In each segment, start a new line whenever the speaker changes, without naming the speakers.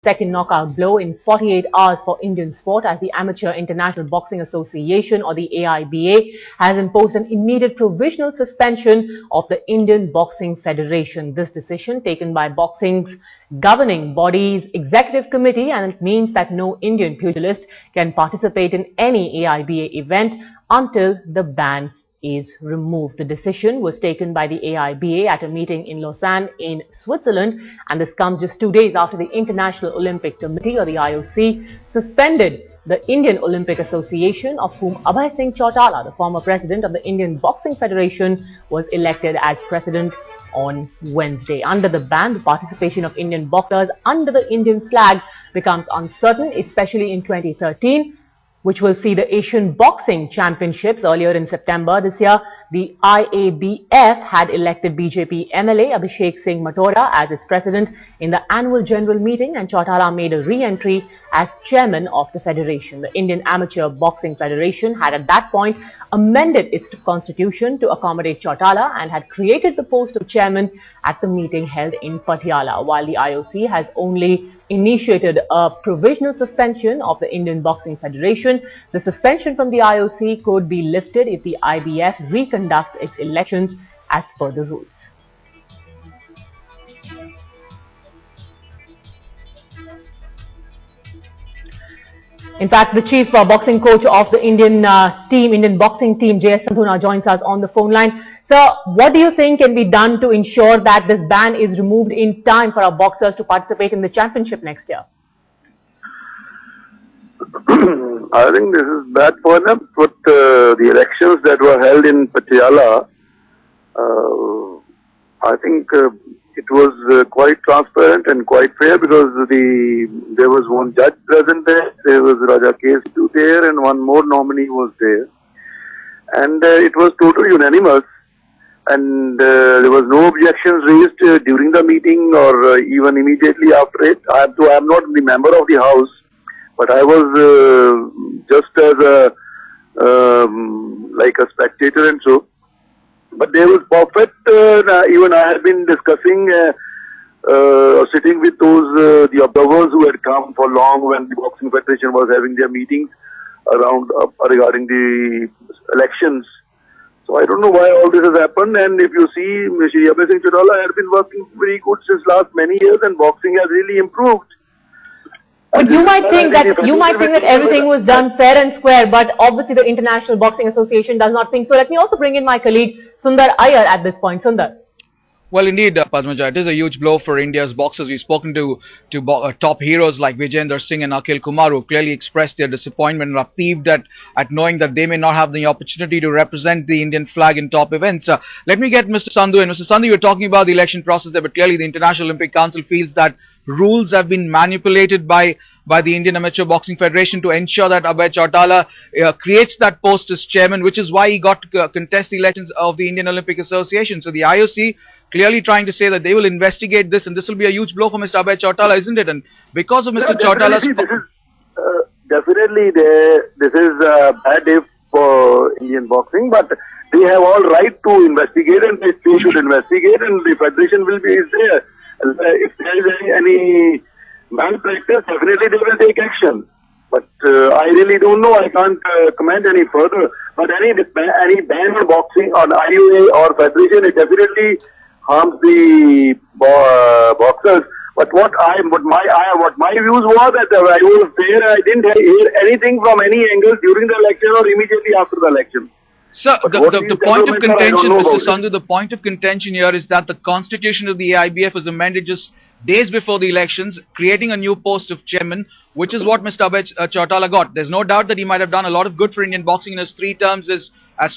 second knockout blow in 48 hours for Indian sport as the Amateur International Boxing Association, or the AIBA, has imposed an immediate provisional suspension of the Indian Boxing Federation. This decision taken by boxing's governing body's executive committee, and it means that no Indian pugilist can participate in any AIBA event until the ban is removed. The decision was taken by the AIBA at a meeting in Lausanne in Switzerland, and this comes just 2 days after the International Olympic Committee, or the IOC, suspended the Indian Olympic Association, of whom Abhay Singh Chautala, the former president of the Indian Boxing Federation, was elected as president on Wednesday. Under the ban, the participation of Indian boxers under the Indian flag becomes uncertain, especially in 2013. Which will see the Asian Boxing Championships earlier in September this year. The IABF had elected BJP MLA Abhishek Singh Matora as its president in the annual general meeting, and Chautala made a re-entry as chairman of the federation. The Indian Amateur Boxing Federation had at that point amended its constitution to accommodate Chautala and had created the post of chairman at the meeting held in Patiala, while the IOC has only initiated a provisional suspension of the Indian Boxing Federation. The suspension from the IOC could be lifted if the IBF reconducts its elections as per the rules. In fact, the chief boxing coach of the Indian boxing team, Sandhu, now joins us on the phone line. Sir, what do you think can be done to ensure that this ban is removed in time for our boxers to participate in the championship next year?
I think this is bad for them, but the elections that were held in Patiala, I think it was quite transparent and quite fair, because there was one judge present there was Raja Kesu there, and one more nominee was there, and it was totally unanimous, and there was no objections raised during the meeting or even immediately after it. I am not the member of the house, but I was just as like a spectator and so. But there was perfect. Even I had been discussing, sitting with those the observers who had come for long when the Boxing Federation was having their meetings around regarding the elections. So I don't know why all this has happened. And if you see, Mr. Abhay Singh Chautala had been working very good since last many years, and boxing has really improved.
But you might think that everything was done fair and square, but obviously the International Boxing Association does not think so. Let me also bring in my colleague Sundar Iyer at this point. Sundar.
Well, indeed, Padmaja, it is a huge blow for India's boxers. We've spoken to top heroes like Vijayendra Singh and Akhil Kumar, who clearly expressed their disappointment and are peeved at knowing that they may not have the opportunity to represent the Indian flag in top events. Let me get Mr. Sandhu. And Mr. Sandhu, you were talking about the election process there, but clearly the International Olympic Council feels that rules have been manipulated by the Indian Amateur Boxing Federation to ensure that Abhay Chautala creates that post as chairman, which is why he got to contest the elections of the Indian Olympic Association. So the IOC clearly trying to say that they will investigate this, and this will be a huge blow for Mr. Abhay Chautala, isn't it? And because of Mr. Chautala's...
Definitely, this is a bad day for Indian boxing, but they have all right to investigate, and they should investigate, and the federation will be there. If there is any malpractice, definitely they will take action. But I really don't know. I can't comment any further. But any ban on boxing on IUA or federation, it definitely harms the boxers. But what my views were that I was there. I didn't hear anything from any angle during the election or immediately after the election.
So the point of contention, Mr. Sandhu, the point of contention here is that the constitution of the AIBF was amended just days before the elections, creating a new post of chairman, which is what Mr. Abhay Chautala got. There's no doubt that he might have done a lot of good for Indian boxing in his 3 terms as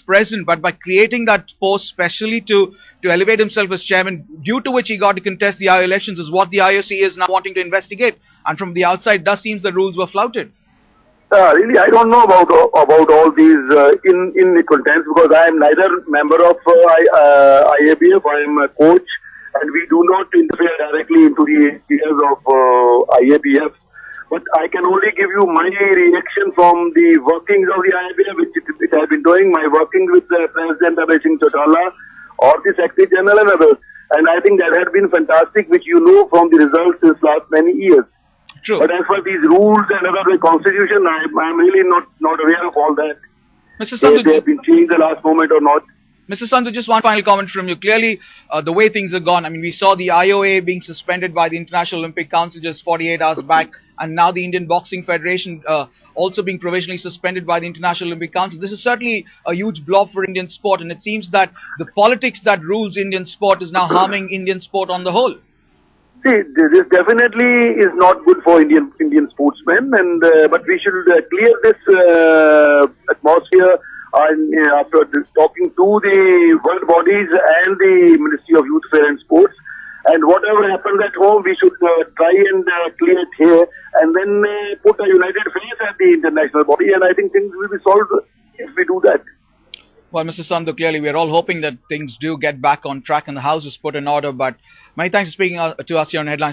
president, but by creating that post specially to elevate himself as chairman, due to which he got to contest the elections, is what the IOC is now wanting to investigate. And from the outside, it does seem the rules were flouted.
Really, I don't know about all these in the contents, because I am neither member of IABF. I am a coach, and we do not interfere directly into the affairs of IABF. But I can only give you my reaction from the workings of the IABF, which it has been doing, my working with President Abhay Singh Chautala or the Secretary General and others. And I think that had been fantastic, which you know from the results since last many years.
True.
But as for these rules and other constitution, I'm really not aware of all that.
Mr.
They
Sandhu,
have been changed the last moment or not.
Mr. Sandhu, just one final comment from you. Clearly, the way things are gone, I mean, we saw the IOA being suspended by the International Olympic Council just 48 hours back, and now the Indian Boxing Federation also being provisionally suspended by the International Olympic Council. This is certainly a huge blow for Indian sport, and it seems that the politics that rules Indian sport is now harming Indian sport on the whole.
See, this definitely is not good for Indian sportsmen, and but we should clear this atmosphere. And after talking to the world bodies and the Ministry of Youth, Fair and Sports, and whatever happens at home, we should try and clear it here, and then put a united face at the international body, and I think things will be solved if we do that.
Well, Mr. Sandhu, clearly we are all hoping that things do get back on track and the house is put in order, but many thanks for speaking to us here on Headlines.